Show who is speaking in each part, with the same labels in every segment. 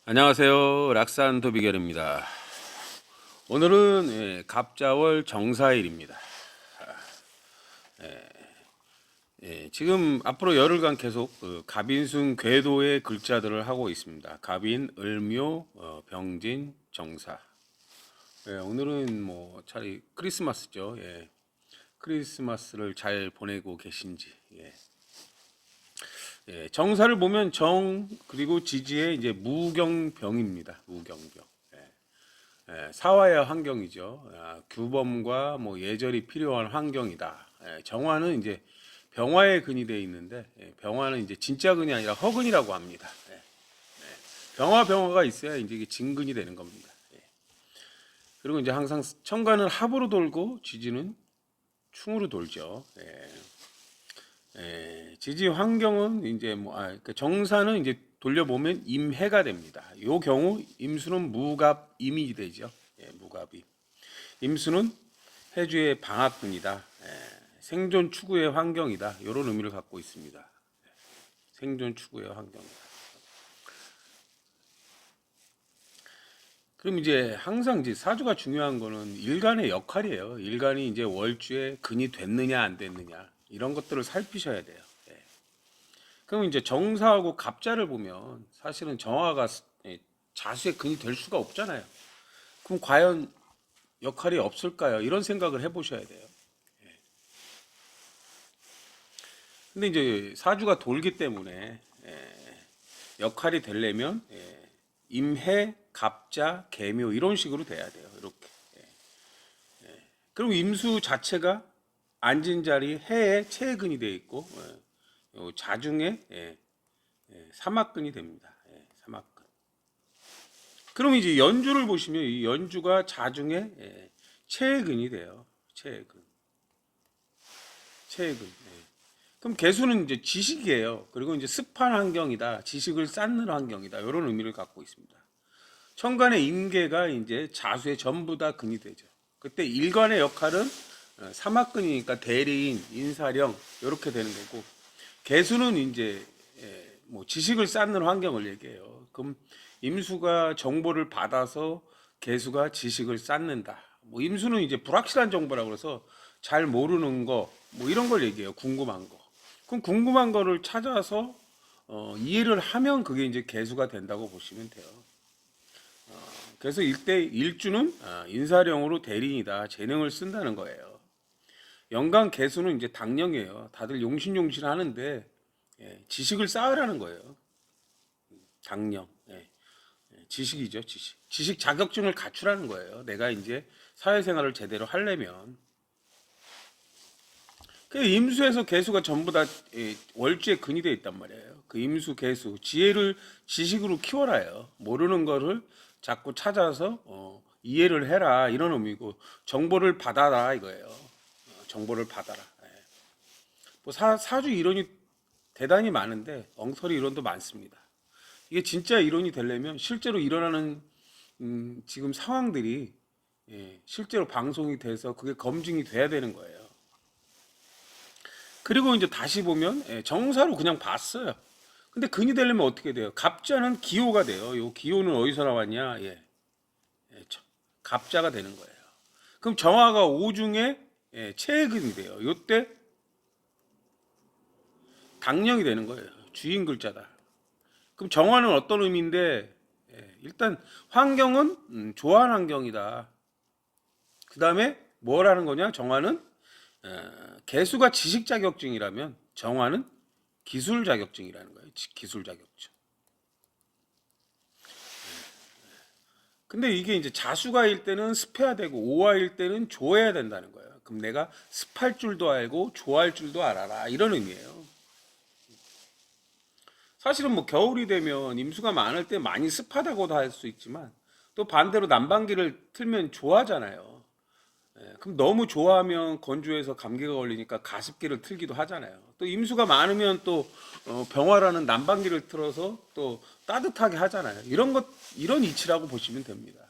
Speaker 1: 안녕하세요. 락산 도비결입니다. 오늘은 갑자월 정사일입니다. 지금 앞으로 열흘간 계속 갑인순 궤도의 글자들을 하고 있습니다. 갑인, 을묘, 병진, 정사. 오늘은 뭐 차라리 크리스마스죠. 크리스마스를 잘 보내고 계신지. 정사를 보면 정 그리고 지지의 이제 무경병입니다. 무경병. 사화의 환경이죠. 규범과 뭐 예절이 필요한 환경이다. 정화는 이제 병화의 근이 되어 있는데 병화는 이제 진짜 근이 아니라 허근이라고 합니다. 병화가 있어야 이제 이게 진근이 되는 겁니다. 그리고 이제 항상 천간은 합으로 돌고 지지는 충으로 돌죠. 지지 환경은 이제 그러니까 정사는 이제 돌려보면 임해가 됩니다. 요 경우 임수는 무갑임이 되죠. 무갑임. 임수는 해주의 방학근이다. 생존 추구의 환경이다. 이런 의미를 갖고 있습니다. 생존 추구의 환경이다. 그럼 이제 항상 이제 사주가 중요한 거는 일간의 역할이에요. 일간이 이제 월주에 근이 됐느냐 안 됐느냐 이런 것들을 살피셔야 돼요. 그럼 이제 정사하고 갑자를 보면 사실은 정화가 자수의 근이 될 수가 없잖아요. 그럼 과연 역할이 없을까요? 이런 생각을 해보셔야 돼요. 근데 이제 사주가 돌기 때문에 역할이 되려면 임해, 갑자, 계묘 이런 식으로 돼야 돼요. 이렇게. 그리고 임수 자체가 앉은 자리 해에 체근이 되어 있고 자중에 사막근이 됩니다. 사막근. 그럼 이제 연주를 보시면 이 연주가 자중에 체근이 돼요. 체근. 체근. 그럼 개수는 이제 지식이에요. 그리고 이제 습한 환경이다. 지식을 쌓는 환경이다. 이런 의미를 갖고 있습니다. 천간의 임계가 이제 자수의 전부 다 근이 되죠. 그때 일간의 역할은 사막근이니까 대리인, 인사령 이렇게 되는 거고 개수는 이제 뭐 지식을 쌓는 환경을 얘기해요. 그럼 임수가 정보를 받아서 개수가 지식을 쌓는다. 뭐 임수는 이제 불확실한 정보라고 그래서 잘 모르는 거 뭐 이런 걸 얘기해요. 궁금한 거. 그럼 궁금한 거를 찾아서 이해를 하면 그게 이제 개수가 된다고 보시면 돼요. 그래서 일주는 인사령으로 대리인이다. 재능을 쓴다는 거예요. 연간 개수는 이제 당령이에요. 다들 용신용신 하는데 지식을 쌓으라는 거예요. 당령. 지식이죠, 지식. 지식 자격증을 갖추라는 거예요. 내가 이제 사회생활을 제대로 하려면. 그 임수에서 개수가 전부 다 월주에 근이 되어 있단 말이에요. 그 임수, 개수, 지혜를 지식으로 키워라요. 모르는 거를 자꾸 찾아서 이해를 해라 이런 의미고 정보를 받아라 이거예요. 정보를 받아라. 뭐 사주 이론이 대단히 많은데 엉터리 이론도 많습니다. 이게 진짜 이론이 되려면 실제로 일어나는 지금 상황들이 실제로 방송이 돼서 그게 검증이 돼야 되는 거예요. 그리고 이제 다시 보면 정사로 그냥 봤어요. 근데 근이 되려면 어떻게 돼요? 갑자는 기호가 돼요. 요 기호는 어디서 나왔냐? 갑자가 되는 거예요. 그럼 정화가 오중에 체근이 돼요. 요때 당령이 되는 거예요. 주인 글자다. 그럼 정화는 어떤 의미인데 일단 환경은 좋아하는 환경이다. 그 다음에 뭐라는 거냐? 정화는 개수가 지식 자격증이라면 정화는 기술 자격증이라는 거예요. 기술 자격증. 근데 이게 이제 자수가일 때는 습해야 되고 오화일 때는 조해야 된다는 거예요. 그럼 내가 습할 줄도 알고 조할 줄도 알아라 이런 의미예요. 사실은 뭐 겨울이 되면 임수가 많을 때 많이 습하다고도 할 수 있지만 또 반대로 난방기를 틀면 좋아하잖아요. 그럼 너무 좋아하면 건조해서 감기가 걸리니까 가습기를 틀기도 하잖아요. 또 임수가 많으면 또 병화라는 난방기를 틀어서 또 따뜻하게 하잖아요. 이런 이치라고 보시면 됩니다.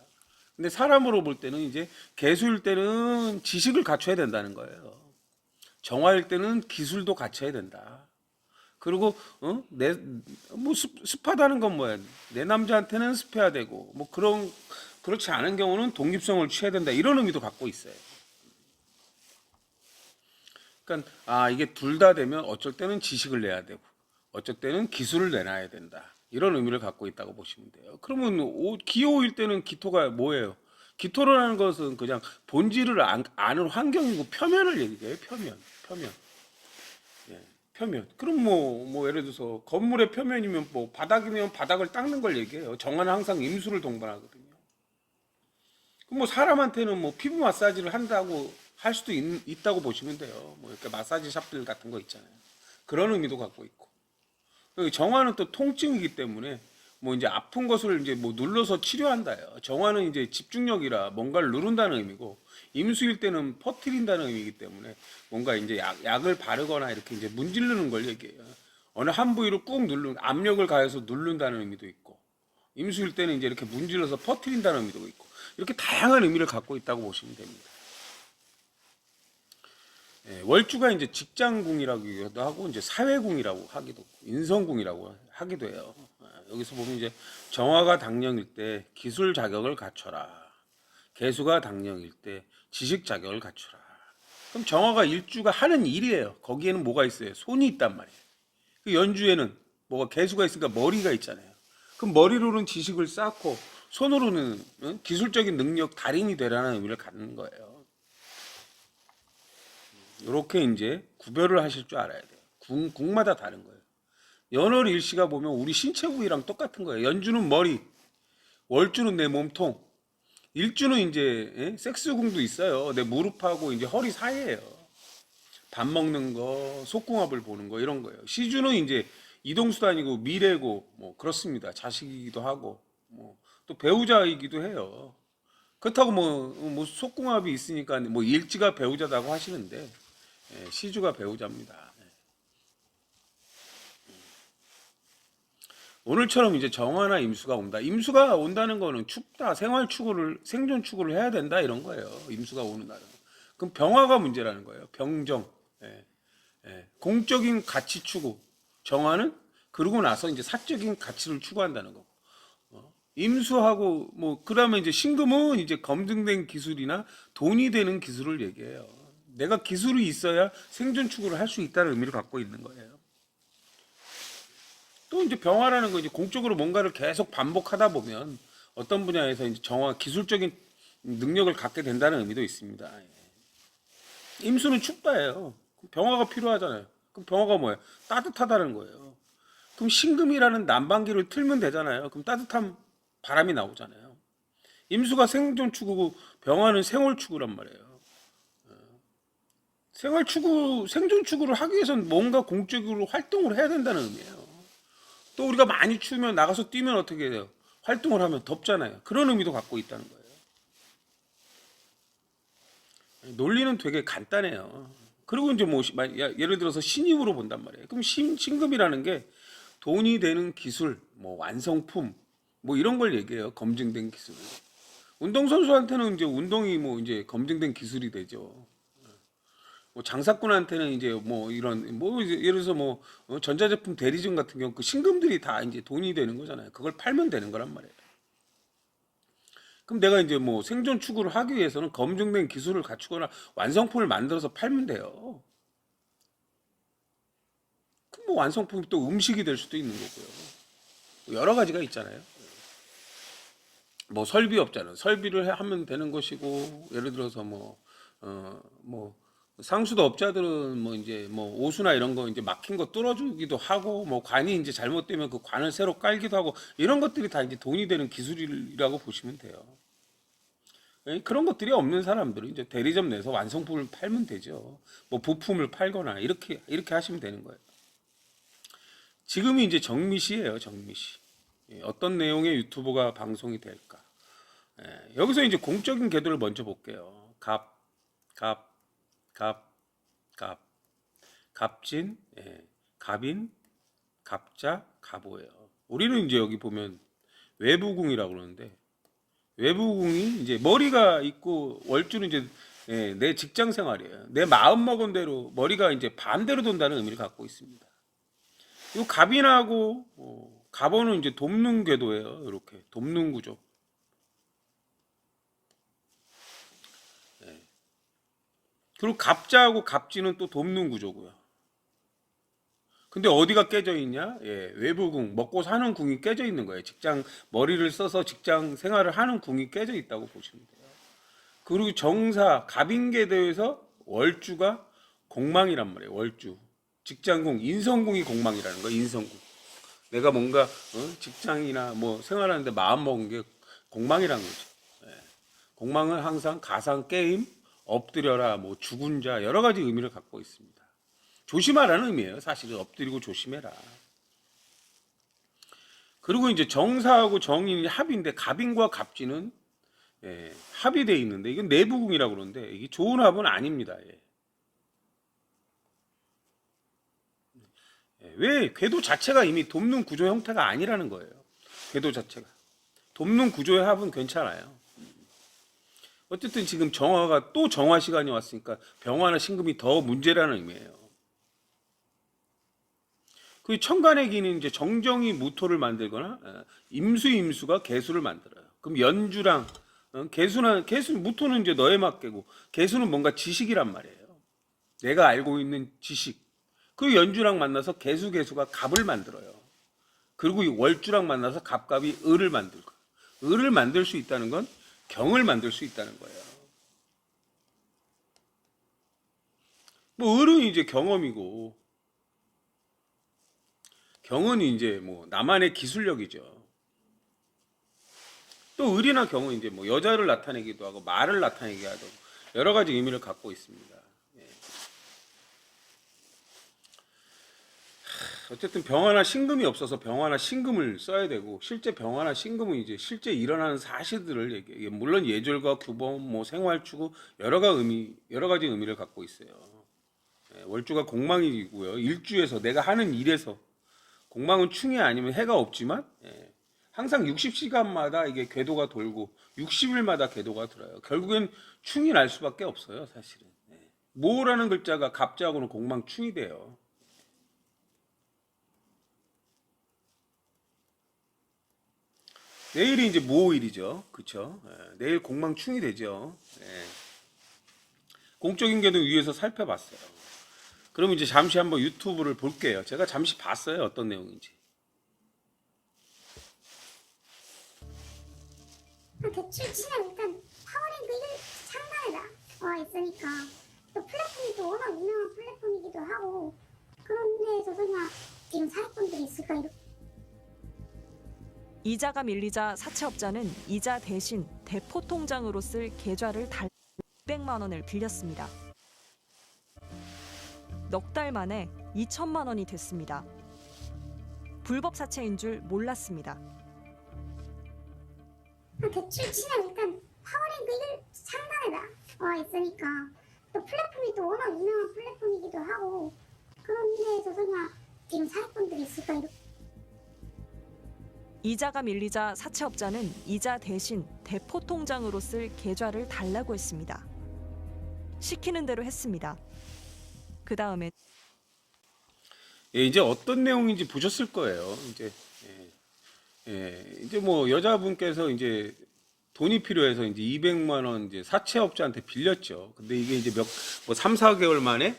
Speaker 1: 근데 사람으로 볼 때는 이제 개수일 때는 지식을 갖춰야 된다는 거예요. 정화일 때는 기술도 갖춰야 된다. 그리고 내 뭐 습하다는 건 뭐야? 내 남자한테는 습해야 되고 뭐 그렇지 않은 경우는 독립성을 취해야 된다 이런 의미도 갖고 있어요. 그러니까 이게 둘 다 되면 어쩔 때는 지식을 내야 되고 어쩔 때는 기술을 내놔야 된다. 이런 의미를 갖고 있다고 보시면 돼요. 그러면 기호일 때는 기토가 뭐예요? 기토라는 것은 그냥 본질을 아는 환경이고 표면을 얘기해요. 표면. 예, 표면. 그럼 뭐 예를 들어서 건물의 표면이면 뭐 바닥이면 바닥을 닦는 걸 얘기해요. 정화는 항상 임수를 동반하거든요. 그럼 뭐 사람한테는 뭐 피부 마사지를 한다고 할 수도 있다고 보시면 돼요. 뭐 이렇게 마사지 샵들 같은 거 있잖아요. 그런 의미도 갖고 있고. 정화는 또 통증이기 때문에 뭐 이제 아픈 것을 이제 뭐 눌러서 치료한다요. 정화는 이제 집중력이라 뭔가를 누른다는 의미고 임수일 때는 퍼뜨린다는 의미이기 때문에 뭔가 이제 약을 바르거나 이렇게 이제 문지르는 걸 얘기해요. 어느 한 부위를 꾹 누르는 압력을 가해서 누른다는 의미도 있고 임수일 때는 이제 이렇게 문질러서 퍼뜨린다는 의미도 있고 이렇게 다양한 의미를 갖고 있다고 보시면 됩니다. 월주가 이제 직장궁이라고도 하고 이제 사회궁이라고 하기도 인성궁이라고 하기도 해요. 여기서 보면 이제 정화가 당령일 때 기술 자격을 갖춰라. 개수가 당령일 때 지식 자격을 갖춰라. 그럼 정화가 일주가 하는 일이에요. 거기에는 뭐가 있어요? 손이 있단 말이에요. 그 연주에는 뭐가 개수가 있으니까 머리가 있잖아요. 그럼 머리로는 지식을 쌓고 손으로는 기술적인 능력 달인이 되라는 의미를 갖는 거예요. 이렇게 이제 구별을 하실 줄 알아야 돼요. 궁마다 다른 거예요. 연월 일시가 보면 우리 신체 부위랑 똑같은 거예요. 연주는 머리, 월주는 내 몸통, 일주는 이제 섹스궁도 있어요. 내 무릎하고 이제 허리 사이에요. 밥 먹는 거, 속궁합을 보는 거 이런 거예요. 시주는 이제 이동수단이고 미래고 뭐 그렇습니다. 자식이기도 하고 뭐 또 배우자이기도 해요. 그렇다고 뭐 속궁합이 있으니까 뭐 일지가 배우자다고 하시는데 시주가 배우자입니다. 오늘처럼 이제 정화나 임수가 온다. 임수가 온다는 거는 춥다, 생존 추구를 해야 된다 이런 거예요. 임수가 오는 날은. 그럼 병화가 문제라는 거예요. 병정. 공적인 가치 추구. 정화는 그러고 나서 이제 사적인 가치를 추구한다는 거고. 임수하고 뭐 그다음에 이제 신금은 이제 검증된 기술이나 돈이 되는 기술을 얘기해요. 내가 기술이 있어야 생존 추구를 할 수 있다는 의미를 갖고 있는 거예요. 또 이제 병화라는 거 이제 공적으로 뭔가를 계속 반복하다 보면 어떤 분야에서 이제 기술적인 능력을 갖게 된다는 의미도 있습니다. 임수는 춥다예요. 병화가 필요하잖아요. 그럼 병화가 뭐예요? 따뜻하다는 거예요. 그럼 신금이라는 난방기를 틀면 되잖아요. 그럼 따뜻한 바람이 나오잖아요. 임수가 생존 추구고 병화는 생활 추구란 말이에요. 생존 추구를 하기 위해서는 뭔가 공적으로 활동을 해야 된다는 의미예요. 또 우리가 많이 추우면 나가서 뛰면 어떻게 돼요? 활동을 하면 덥잖아요. 그런 의미도 갖고 있다는 거예요. 논리는 되게 간단해요. 그리고 이제 뭐 예를 들어서 신임으로 본단 말이에요. 그럼 신금이라는 게 돈이 되는 기술, 뭐 완성품, 뭐 이런 걸 얘기해요. 검증된 기술. 운동선수한테는 이제 운동이 뭐 이제 검증된 기술이 되죠. 뭐 장사꾼한테는 이제 뭐 이런 뭐 예를 들어서 뭐 전자제품 대리점 같은 경우 그 신금들이 다 이제 돈이 되는 거잖아요. 그걸 팔면 되는 거란 말이에요. 그럼 내가 이제 뭐 생존 추구를 하기 위해서는 검증된 기술을 갖추거나 완성품을 만들어서 팔면 돼요. 그럼 뭐 완성품이 또 음식이 될 수도 있는 거고요. 뭐 여러 가지가 있잖아요. 뭐 설비업자는 설비를 하면 되는 것이고 예를 들어서 뭐 상수도 업자들은 뭐 이제 뭐 오수나 이런 거 이제 막힌 거 뚫어주기도 하고 뭐 관이 이제 잘못되면 그 관을 새로 깔기도 하고 이런 것들이 다 이제 돈이 되는 기술이라고 보시면 돼요. 그런 것들이 없는 사람들은 이제 대리점 내서 완성품을 팔면 되죠. 뭐 부품을 팔거나 이렇게 하시면 되는 거예요. 지금이 이제 정미시예요, 정미시. 어떤 내용의 유튜브가 방송이 될까? 여기서 이제 공적인 궤도를 먼저 볼게요. 갑, 갑, 갑, 갑, 갑진, 갑인, 갑자, 갑오예요. 우리는 이제 여기 보면 외부궁이라고 그러는데 외부궁이 이제 머리가 있고 월주는 이제 내 직장 생활이에요. 내 마음 먹은 대로 머리가 이제 반대로 돈다는 의미를 갖고 있습니다. 이 갑인하고 갑원은 이제 돕는 궤도예요. 이렇게 돕는 구조. 그리고 갑자하고 갑진은 또 돕는 구조고요. 근데 어디가 깨져 있냐? 예, 외부궁, 먹고 사는 궁이 깨져 있는 거예요. 직장, 머리를 써서 직장 생활을 하는 궁이 깨져 있다고 보시면 돼요. 그리고 정사, 갑인계도에서 월주가 공망이란 말이에요. 월주. 직장궁, 인성궁이 공망이라는 거예요. 인성궁. 내가 뭔가 직장이나 뭐 생활하는데 마음 먹은 게 공망이라는 거죠. 예. 공망은 항상 가상, 게임, 엎드려라, 뭐 죽은 자 여러 가지 의미를 갖고 있습니다. 조심하라는 의미예요. 사실은 엎드리고 조심해라. 그리고 이제 정사하고 정인이 합인데 갑인과 갑진은 예, 합이 돼 있는데 이건 내부궁이라고 그러는데 이게 좋은 합은 아닙니다. 예. 예, 왜 궤도 자체가 이미 돕는 구조 형태가 아니라는 거예요. 궤도 자체가 돕는 구조의 합은 괜찮아요. 어쨌든 지금 정화가 또 정화 시간이 왔으니까 병화나 신금이 더 문제라는 의미예요. 그 천간의 기는 이제 정정이 무토를 만들거나 임수가 개수를 만들어요. 그럼 연주랑 개수 무토는 이제 너의 막개고 개수는 뭔가 지식이란 말이에요. 내가 알고 있는 지식. 그 연주랑 만나서 개수가 갑을 만들어요. 그리고 이 월주랑 만나서 갑이 을을 만들고 을을 만들 수 있다는 건 경을 만들 수 있다는 거예요. 뭐 을은 이제 경험이고 경은 이제 뭐 나만의 기술력이죠. 또 을이나 경은 이제 뭐 여자를 나타내기도 하고 말을 나타내기도 하고 여러 가지 의미를 갖고 있습니다. 예. 어쨌든 병화나 신금이 없어서 병화나 신금을 써야 되고 실제 병화나 신금은 이제 실제 일어나는 사실들을 얘기해요. 물론 예절과 규범, 뭐 생활추구 여러 가지 의미를 갖고 있어요. 예, 월주가 공망이고요. 일주에서 내가 하는 일에서 공망은 충이 아니면 해가 없지만 예, 항상 60시간마다 이게 궤도가 돌고 60일마다 궤도가 돌아요. 결국엔 충이 날 수밖에 없어요, 사실은. 예. 모라는 글자가 갑자하고는 공망충이 돼요. 내일이 이제 모일이죠, 그렇죠? 예, 내일 공망충이 되죠. 예. 공적인 궤도 위에서 살펴봤어요. 그럼 이제 잠시 한번 유튜브를 볼게요. 제가 잠시 봤어요, 어떤 내용인지.
Speaker 2: 대출 치면 일단 파워링크 1 창단에 나와 있으니까 또 플랫폼이 또 워낙 유명한 플랫폼이기도 하고 그런 데에서 설마 지금 사기꾼들이 있을까 이렇게
Speaker 3: 이자가 밀리자 사채업자는 이자 대신 대포 통장으로 쓸 계좌를 600만 원을 빌렸습니다. 넉 달 만에 2천만 원이 됐습니다. 불법 사채인 줄 몰랐습니다.
Speaker 2: 대출 치면 일단 파워링크 1 창단에 나와 있으니까 또 플랫폼이 또 워낙 유명한 플랫폼이기도 하고 그런 데에서 설마 지금 사기꾼들이 있을까 이렇게
Speaker 3: 이자가 밀리자 사채업자는 이자 대신 대포 통장으로 쓸 계좌를 달라고 했습니다. 시키는 대로 했습니다. 그 다음에
Speaker 1: 예, 이제 어떤 내용인지 보셨을 거예요. 이제 뭐 여자분께서 이제 돈이 필요해서 이제 200만 원 이제 사채업자한테 빌렸죠. 근데 이게 이제 뭐 3, 4개월 만에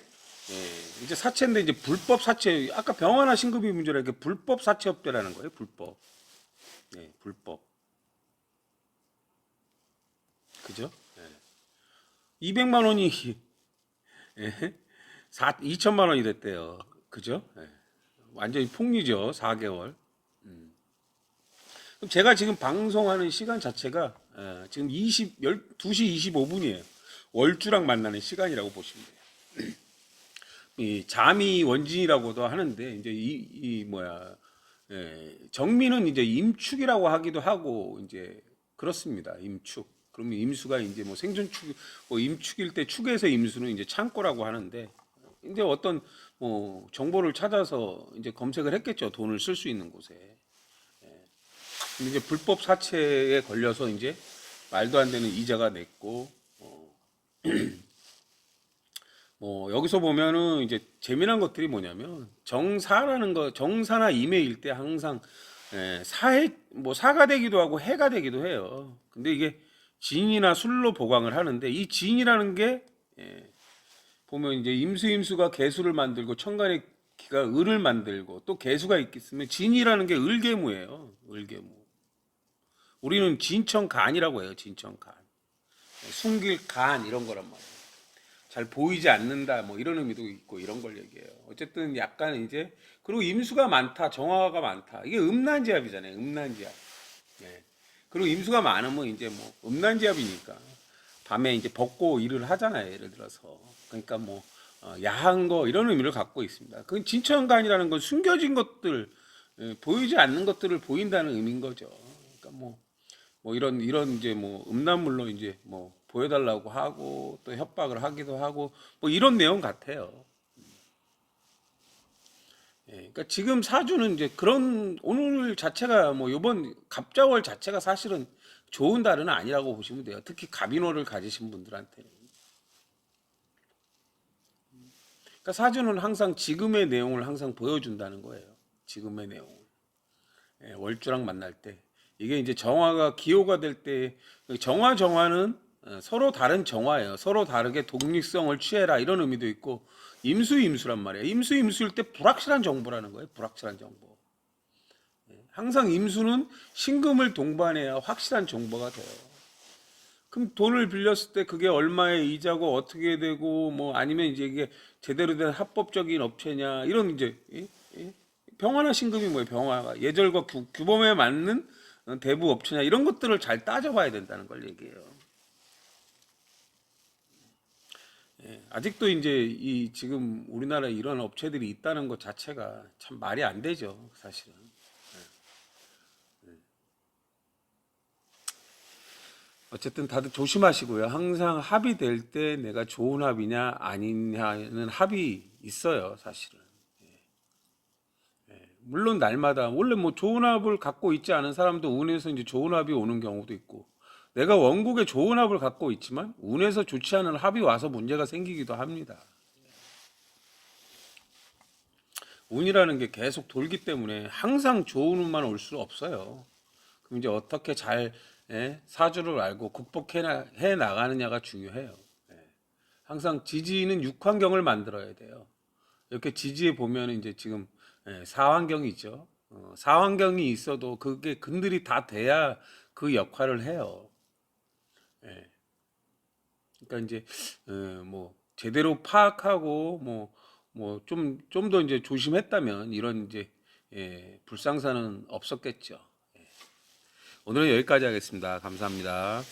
Speaker 1: 이제 사채인데 이제 불법 사채 아까 병화나 신급이 문제라 이게 불법 사채업자라는 거예요. 불법. 불법. 그죠? 200만 원이 2천만 원이 됐대요. 그죠? 완전히 폭리죠. 4개월. 그럼 제가 지금 방송하는 시간 자체가 지금 12시 25분이에요. 월주랑 만나는 시간이라고 보시면 돼요. 이 잠이 원진이라고도 하는데 이제 이 뭐야 정민은 이제 임축이라고 하기도 하고 이제 그렇습니다. 임축. 그러면 임수가 이제 뭐 생존축, 뭐 임축일 때 축에서 임수는 이제 창고라고 하는데 이제 어떤 뭐 정보를 찾아서 이제 검색을 했겠죠. 돈을 쓸 수 있는 곳에. 근데 이제 불법 사채에 걸려서 이제 말도 안 되는 이자가 냈고 여기서 보면은 이제 재미난 것들이 뭐냐면 정사나 임해일 때 항상 사가 되기도 하고 해가 되기도 해요. 근데 이게 진이나 술로 보강을 하는데 이 진이라는 게 보면 이제 임수가 개수를 만들고 천간의 기가 을을 만들고 또 개수가 있겠으면 진이라는 게 을개무예요. 을개무. 우리는 진천간이라고 해요. 진천간. 숨길 간 이런 거란 말이에요. 잘 보이지 않는다 뭐 이런 의미도 있고 이런 걸 얘기해요. 어쨌든 약간 이제 그리고 임수가 많다, 정화가 많다. 이게 음란지압이잖아요. 음란지압. 예. 그리고 임수가 많으면 이제 뭐 음란지압이니까 밤에 이제 벗고 일을 하잖아요. 예를 들어서. 그러니까 뭐 야한 거 이런 의미를 갖고 있습니다. 그 진천간이라는 건 숨겨진 것들, 보이지 않는 것들을 보인다는 의미인 거죠. 그러니까 뭐 이런 이제 뭐 음란물로 이제 뭐 보여달라고 하고 또 협박을 하기도 하고 뭐 이런 내용 같아요. 그러니까 지금 사주는 이제 그런 오늘 자체가 뭐 이번 갑자월 자체가 사실은 좋은 달은 아니라고 보시면 돼요. 특히 갑인월을 가지신 분들한테는. 그러니까 사주는 항상 지금의 내용을 항상 보여준다는 거예요. 지금의 내용을. 월주랑 만날 때 이게 이제 정화가 기호가 될 때 정화는 서로 다른 정화예요. 서로 다르게 독립성을 취해라 이런 의미도 있고 임수란 말이에요. 임수일 때 불확실한 정보라는 거예요. 불확실한 정보. 항상 임수는 신금을 동반해야 확실한 정보가 돼요. 그럼 돈을 빌렸을 때 그게 얼마의 이자고 어떻게 되고 뭐 아니면 이제 이게 제대로 된 합법적인 업체냐 이런 이제 병화나 신금이 뭐예요? 병화가 예절과 규범에 맞는 대부 업체냐 이런 것들을 잘 따져봐야 된다는 걸 얘기해요. 아직도 이제 이 지금 우리나라에 이런 업체들이 있다는 것 자체가 참 말이 안 되죠, 사실은. 어쨌든 다들 조심하시고요. 항상 합이 될 때 내가 좋은 합이냐 아니냐는 합이 있어요, 사실은. 물론 날마다 원래 뭐 좋은 합을 갖고 있지 않은 사람도 운에서 이제 좋은 합이 오는 경우도 있고 내가 원국에 좋은 합을 갖고 있지만 운에서 좋지 않은 합이 와서 문제가 생기기도 합니다. 운이라는 게 계속 돌기 때문에 항상 좋은 운만 올 수 없어요. 그럼 이제 어떻게 잘 사주를 알고 극복해 나가느냐가 중요해요. 항상 지지는 육환경을 만들어야 돼요. 이렇게 지지에 보면 이제 지금 사환경이 있죠. 사환경이 있어도 그게 근들이 다 돼야 그 역할을 해요. 그러니까 이제 뭐 제대로 파악하고 뭐 좀 더 이제 조심했다면 이런 이제 불상사는 없었겠죠. 오늘은 여기까지 하겠습니다. 감사합니다.